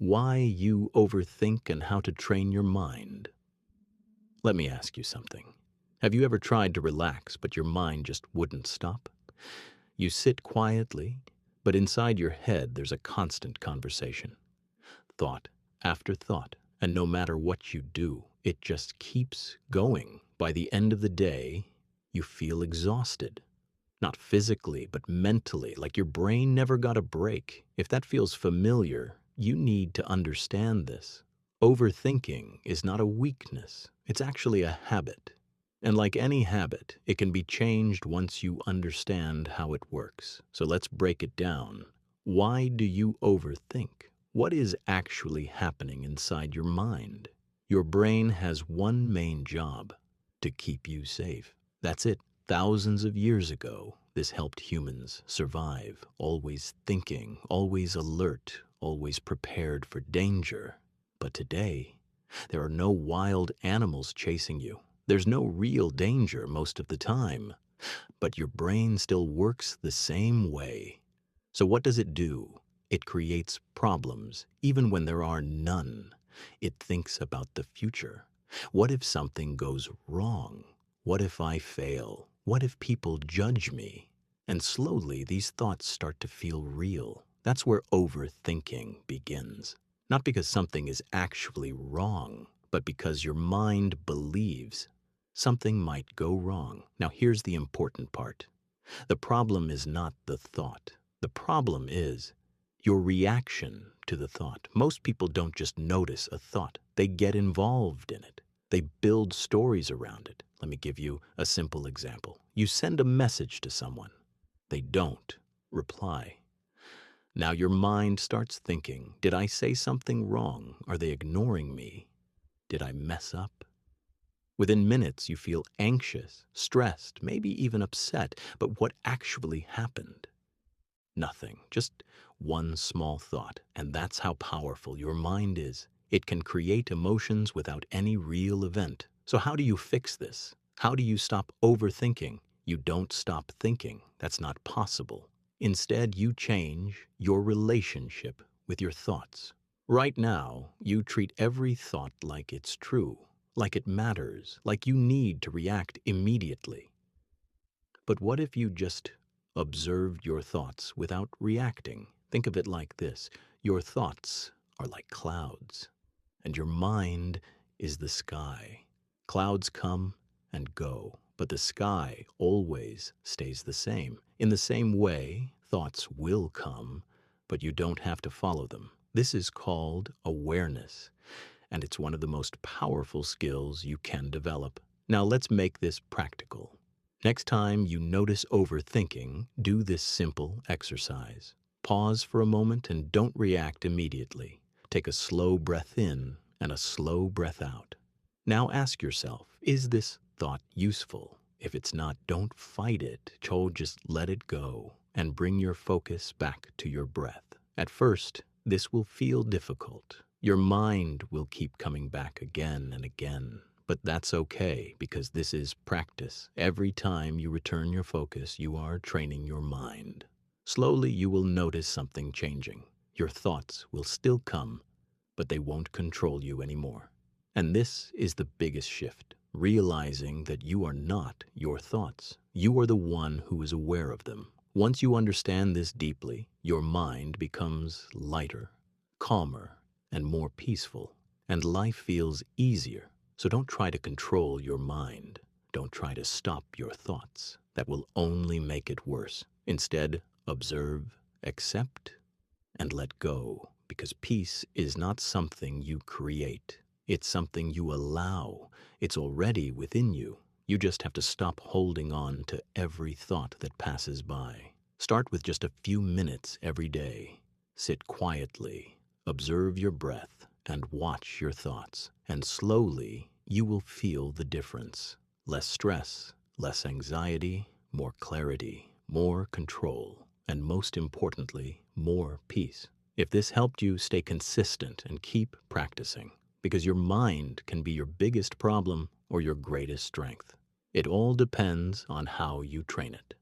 Why you overthink and how to train your mind. Let me ask you something. Have you ever tried to relax, but your mind just wouldn't stop? You sit quietly, but inside your head there's a constant conversation, thought after thought, and no matter what you do, it just keeps going. By the end of the day, you feel exhausted. Not physically, but mentally, like your brain never got a break. If that feels familiar, you need to understand this. Overthinking is not a weakness, it's actually a habit. And like any habit, it can be changed once you understand how it works. So let's break it down. Why do you overthink? What is actually happening inside your mind? Your brain has one main job: to keep you safe. That's it. Thousands of years ago, this helped humans survive, always thinking, always alert, always prepared for danger. But today, there are no wild animals chasing you. There's no real danger most of the time. But your brain still works the same way. So what does it do? It creates problems, even when there are none. It thinks about the future. What if something goes wrong? What if I fail? What if people judge me? And slowly these thoughts start to feel real. That's where overthinking begins. Not because something is actually wrong, but because your mind believes something might go wrong. Now here's the important part. The problem is not the thought. The problem is your reaction to the thought. Most people don't just notice a thought. They get involved in it. They build stories around it. Let me give you a simple example. You send a message to someone. They don't reply. Now your mind starts thinking, did I say something wrong? Are they ignoring me? Did I mess up? Within minutes, you feel anxious, stressed, maybe even upset. But what actually happened? Nothing. Just one small thought. And that's how powerful your mind is. It can create emotions without any real event. So how do you fix this? How do you stop overthinking? You don't stop thinking. That's not possible. Instead, you change your relationship with your thoughts. Right now, you treat every thought like it's true, like it matters, like you need to react immediately. But what if you just observed your thoughts without reacting? Think of it like this. Your thoughts are like clouds, and your mind is the sky. Clouds come and go, but the sky always stays the same. In the same way, thoughts will come, but you don't have to follow them. This is called awareness, and it's one of the most powerful skills you can develop. Now let's make this practical. Next time you notice overthinking, do this simple exercise. Pause for a moment and don't react immediately. Take a slow breath in and a slow breath out. Now ask yourself, is this thought useful? If it's not, don't fight it. Just let it go and bring your focus back to your breath. At first, this will feel difficult. Your mind will keep coming back again and again. But that's okay, because this is practice. Every time you return your focus, you are training your mind. Slowly, you will notice something changing. Your thoughts will still come, but they won't control you anymore. And this is the biggest shift, realizing that you are not your thoughts. You are the one who is aware of them. Once you understand this deeply, your mind becomes lighter, calmer, and more peaceful, and life feels easier. So don't try to control your mind. Don't try to stop your thoughts. That will only make it worse. Instead, observe, accept, and let go, because peace is not something you create. It's something you allow. It's already within you. You just have to stop holding on to every thought that passes by. Start with just a few minutes every day. Sit quietly, observe your breath, and watch your thoughts. And slowly, you will feel the difference. Less stress, less anxiety, more clarity, more control, and most importantly, more peace. If this helped you, stay consistent and keep practicing, because your mind can be your biggest problem or your greatest strength. It all depends on how you train it.